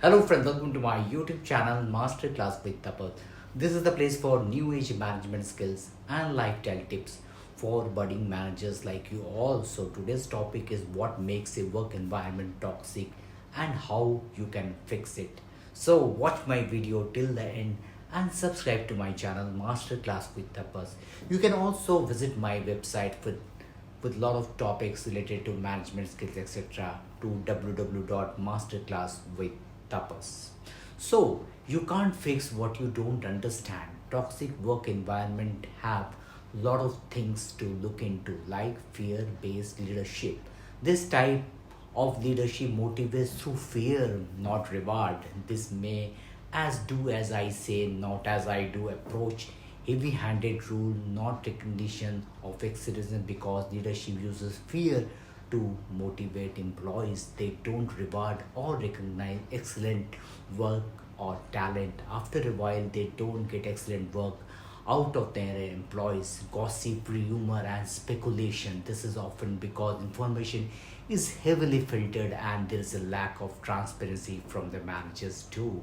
Hello friends, welcome to my YouTube channel Masterclass with Tapat. This is the place for new age management skills and lifestyle tips for budding managers like you all. So today's topic is what makes a work environment toxic and how you can fix it. So watch my video till the end and subscribe to my channel Masterclass with Tapas. You can also visit my website with lot of topics related to management skills etc to www.masterclasswithtapas. So you can't fix what you don't understand. Toxic work environment have lot of things to look into, like fear based leadership. This type of leadership motivates through fear, not reward. This may as do as I say, not as I do approach. Heavy handed rule, not recognition of excellence, because leadership uses fear to motivate employees. They don't reward or recognize excellent work or talent. After a while, they don't get excellent work out of their employees. Gossip, rumor, and speculation. This is often because information is heavily filtered and there is a lack of transparency from the managers too.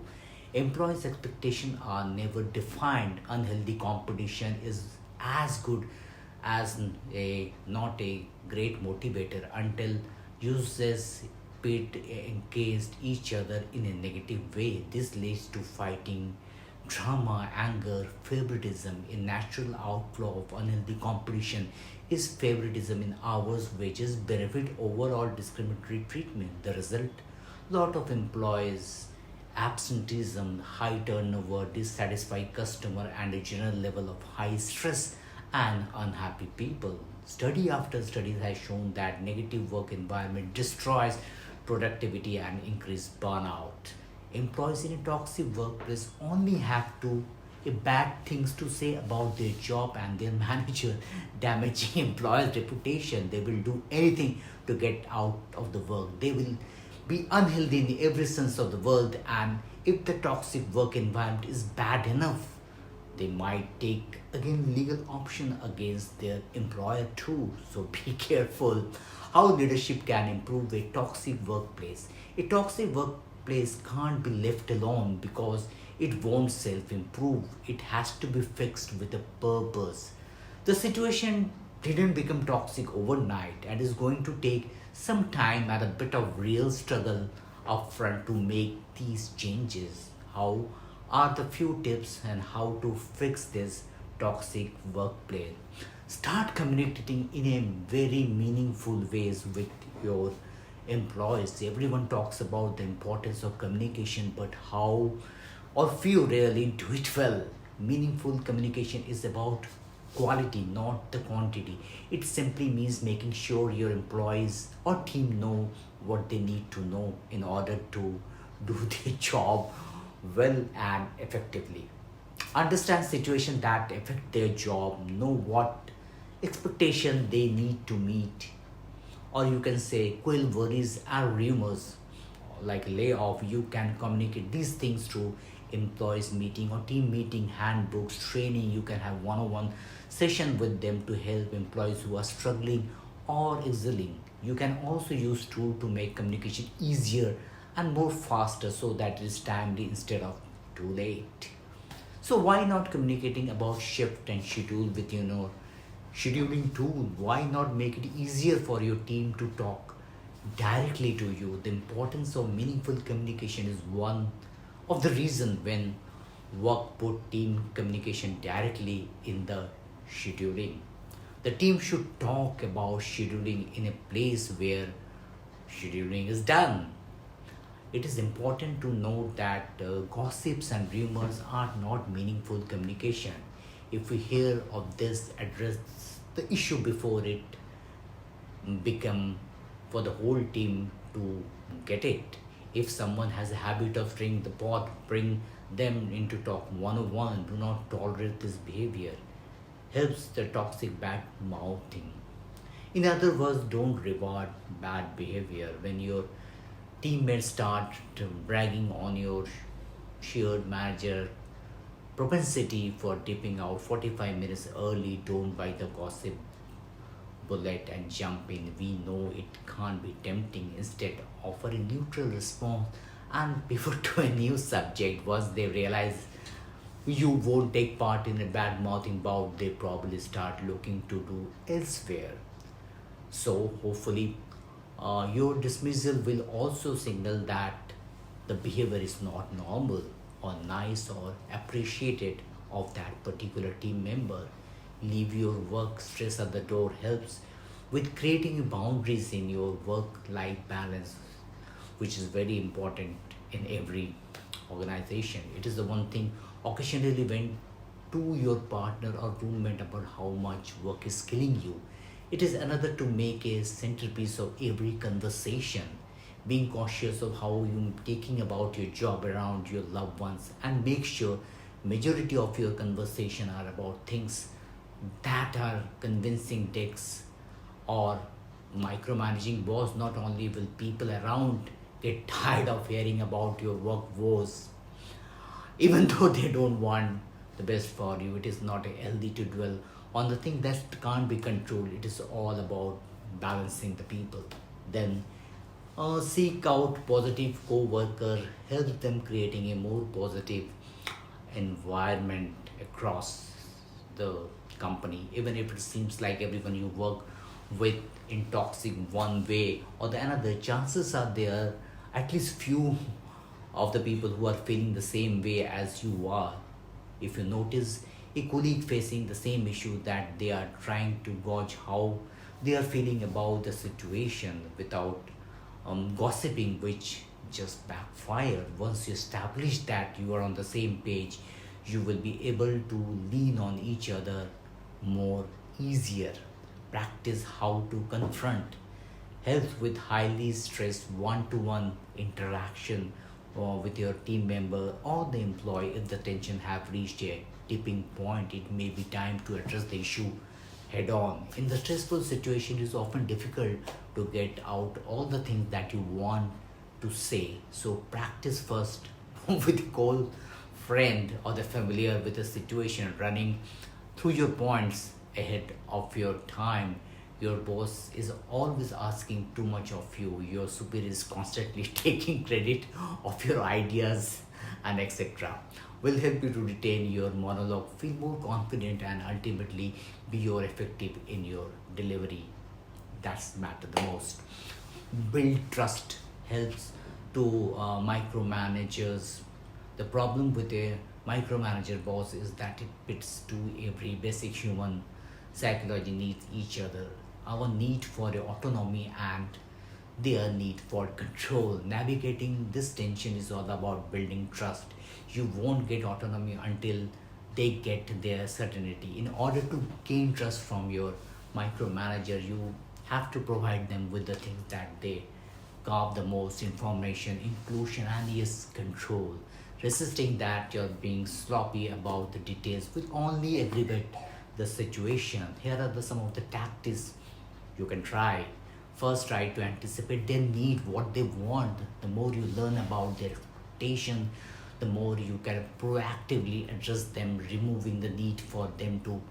Employees' expectations are never defined. Unhealthy competition is as good as a not a great motivator until users pit engaged each other in a negative way. This leads to fighting, drama, anger, favoritism. A natural outflow of unhealthy competition is favoritism in hours, wages, benefit, overall discriminatory treatment. The result, lot of employees absenteeism, high turnover, dissatisfied customer, and a general level of high stress and unhappy people. Study after study has shown that negative work environment destroys productivity and increase burnout. Employees in a toxic workplace only have to bad things to say about their job and their manager, damaging employers' reputation. They will do anything to get out of the work. They will be unhealthy in every sense of the word, and if the toxic work environment is bad enough, they might take again legal option against their employer too. So be careful how leadership can improve a toxic workplace. A toxic workplace can't be left alone because it won't self improve. It has to be fixed with a purpose. The situation didn't become toxic overnight and is going to take some time and a bit of real struggle upfront to make these changes. How are the few tips and how to fix this toxic workplace? Start communicating in a very meaningful ways with your employees. Everyone talks about the importance of communication, but how or few really do it well. Meaningful communication is about quality, not the quantity. It simply means making sure your employees or team know what they need to know in order to do their job well and effectively. Understand situations that affect their job, know what expectation they need to meet, or you can say quell worries and rumors like layoff. You can communicate these things through employees meeting or team meeting, handbooks, training. You can have one-on-one session with them to help employees who are struggling or excelling. You can also use tool to make communication easier and more faster so that it is timely instead of too late. So why not communicating about shift and schedule with scheduling tool? Why not make it easier for your team to talk directly to you? The importance of meaningful communication is one of the reason when work put team communication directly in the scheduling. The team should talk about scheduling in a place where scheduling is done. It is important to note that gossips and rumors are not meaningful communication. If we hear of this, address the issue before it become for the whole team to get it. If someone has a habit of stirring the pot, bring them into talk 101. Do not tolerate this behavior. Helps the toxic bad mouthing. In other words, don't reward bad behavior. When your teammates start bragging on your shared manager propensity for dipping out 45 minutes early, don't buy the gossip bullet and jump in. We know it can't be tempting. Instead, offer a neutral response and pivot to a new subject once they realize you won't take part in a bad mouthing bout. They probably start looking to do elsewhere. So, hopefully, your dismissal will also signal that the behavior is not normal or nice or appreciated of that particular team member. Leave your work stress at the door helps with creating boundaries in your work life balance, which is very important in every organization. It is the one thing occasionally when to your partner or roommate about how much work is killing you. It is another to make a centerpiece of every conversation. Being cautious of how you taking about your job around your loved ones, and make sure majority of your conversation are about things that are convincing dicks or micromanaging boss. Not only will people around get tired of hearing about your work woes, even though they don't want the best for you. It is not healthy to dwell on the thing that can't be controlled. It is all about balancing the people. Then seek out positive co-worker, help them creating a more positive environment across the company. Even if it seems like everyone you work with in toxic one way or the another, chances are there at least few of the people who are feeling the same way as you are. If you notice a colleague facing the same issue, that they are trying to gauge how they are feeling about the situation without gossiping, which just backfire. Once you establish that you are on the same page, you will be able to lean on each other more easier. Practice how to confront helps with highly stressed one-to-one interaction with your team member or the employee. If the tension have reached a tipping point, it may be time to address the issue head on. In the stressful situation, it is often difficult to get out all the things that you want to say. So practice first with a cold friend or the familiar with the situation, running through your points ahead of your time. Your boss is always asking too much of you. Your superior is constantly taking credit of your ideas and etc. Will help you to retain your monologue, feel more confident, and ultimately be more effective in your delivery. That's matter the most. Build trust helps to micromanagers. The problem with a micromanager boss is that it fits to every basic human psychology needs each other. Our need for autonomy and their need for control. Navigating this tension is all about building trust. You won't get autonomy until they get their certainty. In order to gain trust from your micromanager, you have to provide them with the things that they carve the most: information, inclusion, and yes, control. Resisting that you're being sloppy about the details will only aggravate the situation. Here are some of the tactics you can try. First, try to anticipate their need, what they want. The more you learn about their expectation, the more you can proactively address them, removing the need for them to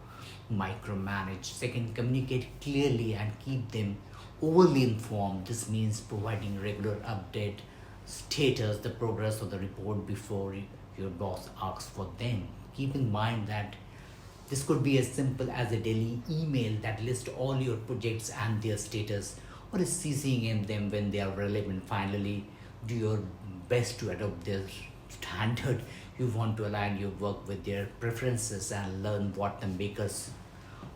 micromanage. Second, communicate clearly and keep them overly informed. This means providing regular update, status, the progress of the report before your boss asks for them. Keep in mind that this could be as simple as a daily email that lists all your projects and their status, or is CCing in them when they are relevant. Finally, do your best to adopt their standard. You want to align your work with their preferences and learn what the makers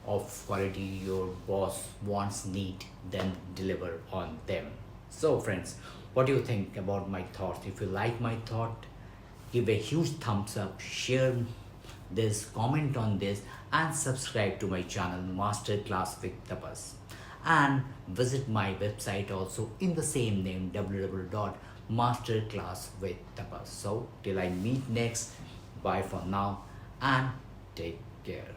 of quality your boss wants, need, then deliver on them. So, friends, what do you think about my thoughts? If you like my thought, give a huge thumbs up, share this, comment on this, and subscribe to my channel Masterclass with Tapas. And visit my website also in the same name, www.masterclasswithtapas. So till I meet next, bye for now and take care.